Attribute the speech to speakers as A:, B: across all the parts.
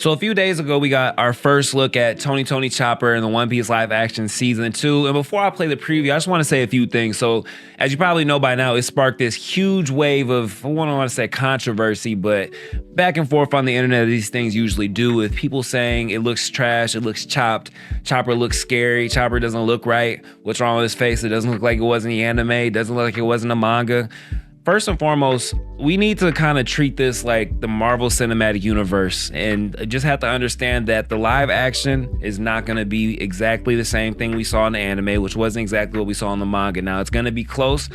A: So a few days ago, we got our first look at Tony Chopper in the One Piece live action season 2. And before I play the preview, I just want to say a few things. So as you probably know by now, it sparked this huge wave of, I don't want to say controversy, but back and forth on the internet, these things usually do, with people saying it looks trash, it looks chopped, Chopper looks scary, Chopper doesn't look right, what's wrong with his face, it doesn't look like it was in the anime, it doesn't look like it was in the manga. First and foremost, we need to kind of treat this like the Marvel Cinematic Universe and just have to understand that the live action is not going to be exactly the same thing we saw in the anime, which wasn't exactly what we saw in the manga. Now, it's going to be close,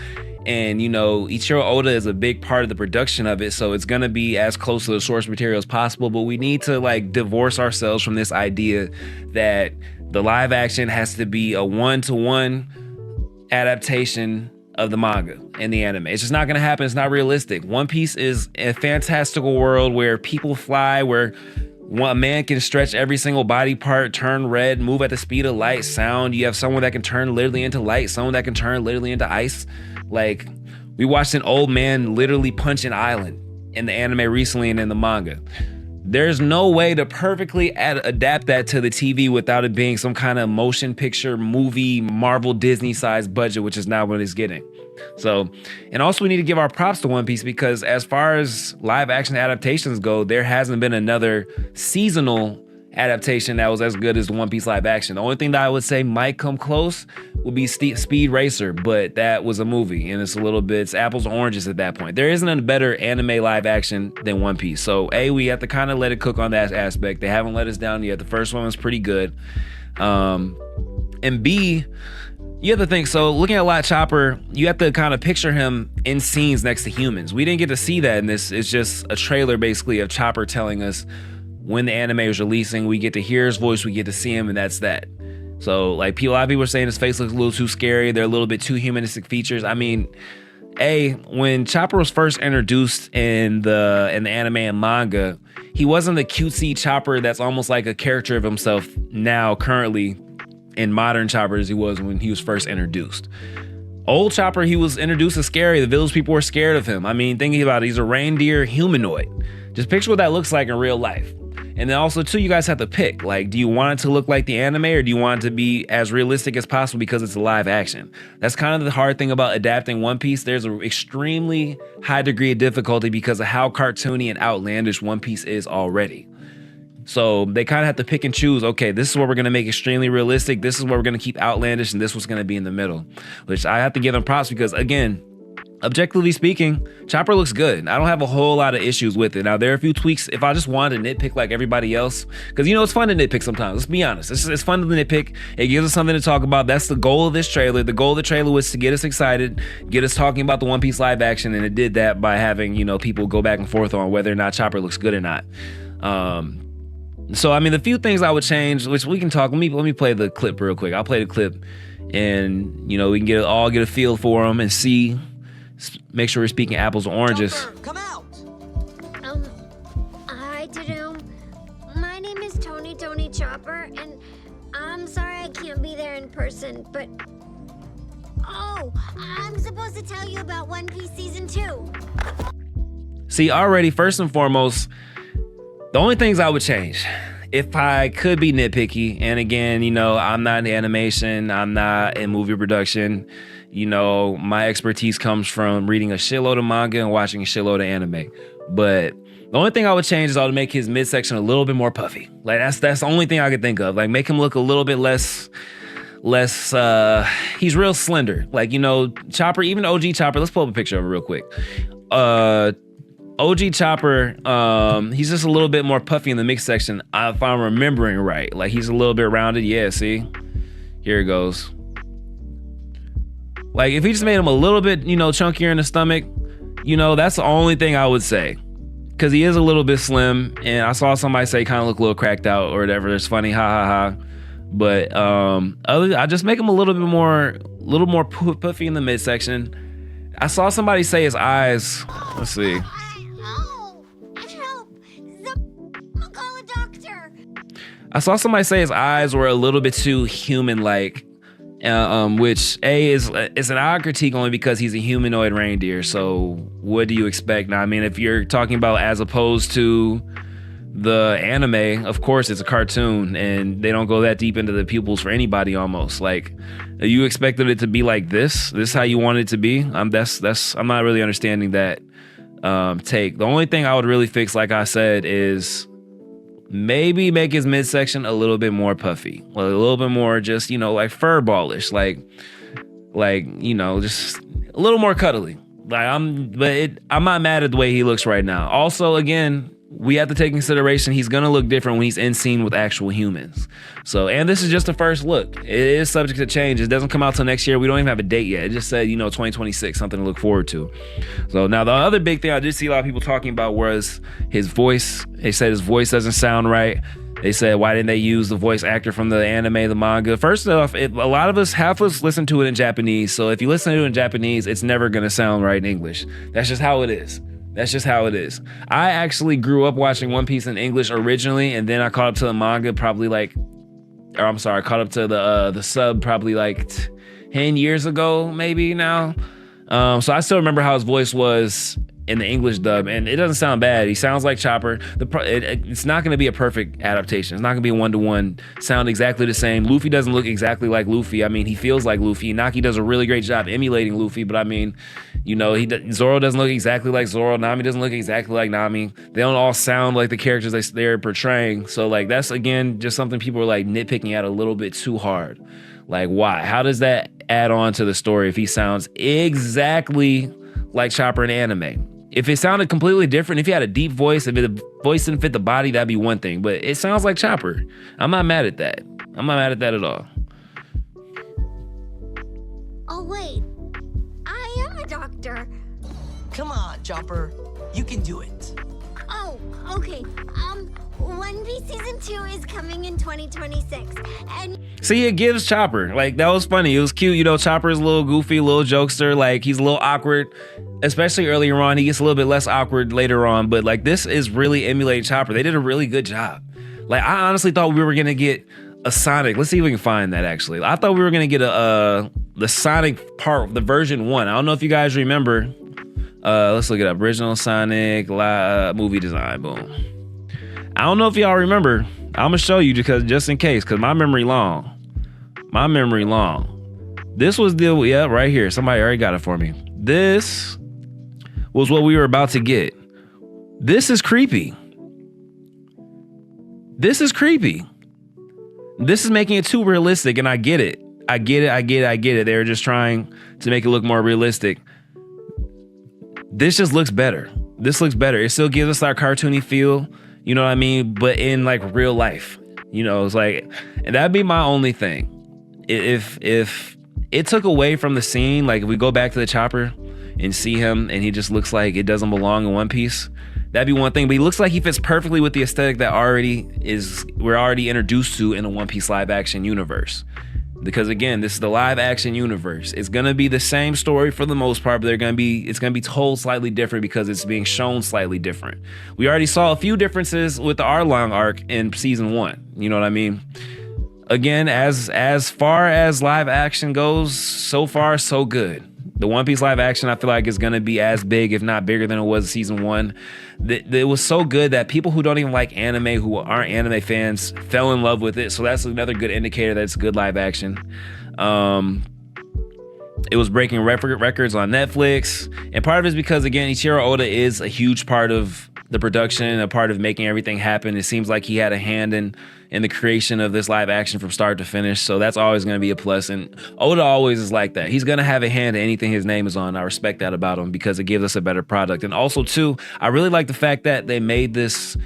A: and you know, Ichiro Oda is a big part of the production of it, so it's going to be as close to the source material as possible, but we need to like divorce ourselves from this idea that the live action has to be a one-to-one adaptation of the manga and the anime. It's just not gonna happen. It's not realistic. One Piece is a fantastical world where people fly, where a man can stretch every single body part, turn red, move at the speed of light, sound. You have someone that can turn literally into light, someone that can turn literally into ice. Like, we watched an old man literally punch an island in the anime recently and in the manga. There's no way to perfectly adapt that to the TV without it being some kind of motion picture movie, Marvel Disney sized budget, which is not what it's getting. So, and also we need to give our props to One Piece, because as far as live action adaptations go, there hasn't been another seasonal adaptation that was as good as the One Piece live action. The only thing that I would say might come close would be Speed Racer, but that was a movie and it's apples to oranges at that point. There isn't a better anime live action than One Piece. So A, we have to kind of let it cook on that aspect. They haven't let us down yet. The first one was pretty good. And B, you have to think, so looking at Chopper, you have to kind of picture him in scenes next to humans. We didn't get to see that in this. It's just a trailer basically of Chopper telling us when the anime is releasing. We get to hear his voice, we get to see him, and that's that. So like a lot of people were saying his face looks a little too scary. They're a little bit too humanistic features. I mean, when Chopper was first introduced in the anime and manga, he wasn't the cutesy Chopper that's almost like a character of himself now currently in modern Chopper as he was when he was first introduced. Old Chopper, he was introduced as scary. The village people were scared of him. I mean, thinking about it, he's a reindeer humanoid. Just picture what that looks like in real life. And then also too, you guys have to pick, like, do you want it to look like the anime or do you want it to be as realistic as possible because it's a live action? That's kind of the hard thing about adapting One Piece. There's an extremely high degree of difficulty because of how cartoony and outlandish One Piece is already. So they kind of have to pick and choose, okay, this is what we're going to make extremely realistic, this is what we're going to keep outlandish, and this was going to be in the middle, which I have to give them props because, again, objectively speaking, Chopper looks good. I don't have a whole lot of issues with it. Now, there are a few tweaks if I just wanted to nitpick like everybody else, because, you know, it's fun to nitpick sometimes. Let's be honest. It's fun to nitpick. It gives us something to talk about. That's the goal of this trailer. The goal of the trailer was to get us excited, get us talking about the One Piece live action, and it did that by having, you know, people go back and forth on whether or not Chopper looks good or not. So, I mean, the few things I would change, which we can talk, let me play the clip real quick. I'll play the clip and, you know, we can all get a feel for them and see, make sure we're speaking apples to oranges.
B: Chopper, come out!
C: Hi, Doom. My name is Tony Chopper, and I'm sorry I can't be there in person, but... Oh, I'm supposed to tell you about One Piece Season 2.
A: See, already, first and foremost, the only things I would change, if I could be nitpicky, and again, you know, I'm not in animation, I'm not in movie production, you know, my expertise comes from reading a shitload of manga and watching a shitload of anime. But the only thing I would change is I would make his midsection a little bit more puffy. Like that's the only thing I could think of. Like make him look a little bit less, he's real slender. Like, you know, Chopper, even OG Chopper, let's pull up a picture of him real quick. OG Chopper, he's just a little bit more puffy in the mix section, if I'm remembering right. Like he's a little bit rounded. Yeah, see? Here it goes. Like if he just made him a little bit, you know, chunkier in the stomach, you know, that's the only thing I would say. Cause he is a little bit slim, and I saw somebody say kind of look a little cracked out or whatever. It's funny, ha ha ha. But I just make him a little more puffy in the midsection. I saw somebody say his eyes. Let's see. I saw somebody say his eyes were a little bit too human-like, which is an odd critique only because he's a humanoid reindeer. So what do you expect? Now, I mean, if you're talking about as opposed to the anime, of course, it's a cartoon, and they don't go that deep into the pupils for anybody. Almost like you expected it to be like this. This is how you want it to be. I'm not really understanding that take. The only thing I would really fix, like I said, is maybe make his midsection a little bit more puffy, a little bit more just like furballish, like just a little more cuddly. I'm not mad at the way he looks right now. Also, again, we have to take consideration he's gonna look different when he's in scene with actual humans. So, and this is just the first look. It is subject to change. It doesn't come out till next year. We don't even have a date yet. It just said 2026, something to look forward to. So now the other big thing I did see a lot of people talking about was his voice. They said his voice doesn't sound right. They said, why didn't they use the voice actor from the anime, the manga? First off, a lot of us, half of us listen to it in Japanese. So if you listen to it in Japanese, it's never gonna sound right in English. That's just how it is. That's just how it is. I actually grew up watching One Piece in English originally, and then I caught up to the manga I caught up to the sub probably 10 years ago, maybe now. So I still remember how his voice was in the English dub, and it doesn't sound bad. He sounds like Chopper. It's not going to be a perfect adaptation. It's not going to be a one-to-one sound exactly the same. Luffy doesn't look exactly like Luffy. I mean, he feels like Luffy. Naki does a really great job emulating Luffy, but I mean, Zoro doesn't look exactly like Zoro. Nami doesn't look exactly like Nami. They don't all sound like the characters they're portraying. So that's again just something people are nitpicking at a little bit too hard. Why? How does that add on to the story if he sounds exactly like Chopper in anime? If it sounded completely different, if he had a deep voice, if the voice didn't fit the body, that'd be one thing. But it sounds like Chopper. I'm not mad at that. I'm not mad at that at all.
C: Oh, wait. I am a doctor.
B: Come on, Chopper. You can do it.
C: Oh, okay. One Piece Season 2 is coming in 2026. And
A: see, it gives Chopper. That was funny. It was cute. Chopper's a little goofy, a little jokester. He's a little awkward, especially earlier on. He gets a little bit less awkward later on. But this is really emulating Chopper. They did a really good job. I honestly thought we were going to get a Sonic. Let's see if we can find that, actually. I thought we were going to get the Sonic part, the version 1. I don't know if you guys remember. Let's look it up. Original Sonic movie design. Boom. I don't know if y'all remember. I'm gonna show you just in case, because my memory long. This was right here. Somebody already got it for me. This was what we were about to get. This is creepy. This is making it too realistic, and I get it. They're just trying to make it look more realistic. This just looks better. It still gives us our cartoony feel. You know what I mean? But in real life, it's and that'd be my only thing. If it took away from the scene, if we go back to the Chopper and see him and he just looks like it doesn't belong in One Piece, that'd be one thing. But he looks like he fits perfectly with the aesthetic that we're already introduced to in the One Piece live action universe. Because again, this is the live action universe. It's gonna be the same story for the most part, but it's gonna be told slightly different because it's being shown slightly different. We already saw a few differences with the Arlong arc in season 1. You know what I mean? Again, as far as live action goes, so far so good. The One Piece live action, I feel like, is gonna be as big, if not bigger, than it was in season 1. It was so good that people who don't even like anime, who aren't anime fans, fell in love with it. So that's another good indicator that it's good live action. It was breaking records on Netflix, and part of it is because, again, Ichiro Oda is a huge part of the production, a part of making everything happen. It seems like he had a hand in the creation of this live action from start to finish, so that's always going to be a plus. And Oda always is like that. He's going to have a hand in anything his name is on. I respect that about him because it gives us a better product. And also, too, I really like the fact that they made this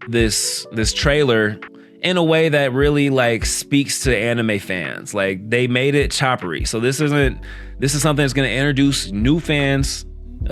A: this trailer in a way that really speaks to anime fans. They made it choppery. So this is something that's going to introduce new fans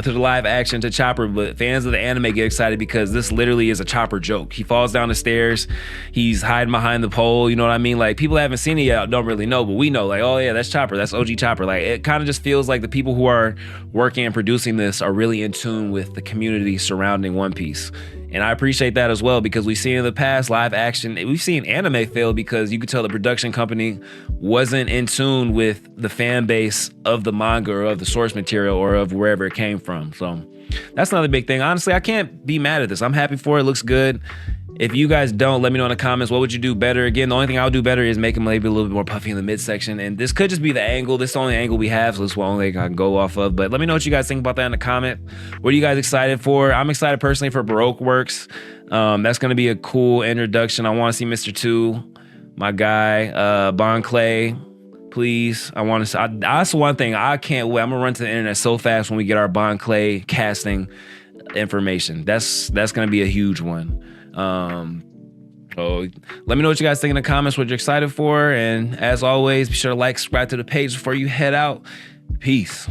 A: to the live action, to Chopper, but fans of the anime get excited because this literally is a Chopper joke. He falls down the stairs, he's hiding behind the pole, you know what I mean? People that haven't seen it yet don't really know, but we know, oh yeah, that's Chopper, that's OG Chopper. It kind of just feels like the people who are working and producing this are really in tune with the community surrounding One Piece. And I appreciate that as well, because we've seen in the past live action, we've seen anime fail because you could tell the production company wasn't in tune with the fan base of the manga or of the source material or of wherever it came from. So that's another big thing. Honestly, I can't be mad at this. I'm happy for it. It looks good. If you guys don't, let me know in the comments, what would you do better? Again, the only thing I would do better is make him maybe a little bit more puffy in the midsection. And this could just be the angle. This is the only angle we have, so this is the only thing I can go off of. But let me know what you guys think about that in the comment. What are you guys excited for? I'm excited personally for Baroque Works. That's going to be a cool introduction. I want to see Mr. 2, my guy, Bon Clay. Please, I want to. That's one thing I can't wait. I'm gonna run to the internet so fast when we get our Bon Clay casting information. That's gonna be a huge one. So let me know what you guys think in the comments, what you're excited for, and as always, be sure to like, subscribe to the page before you head out. Peace.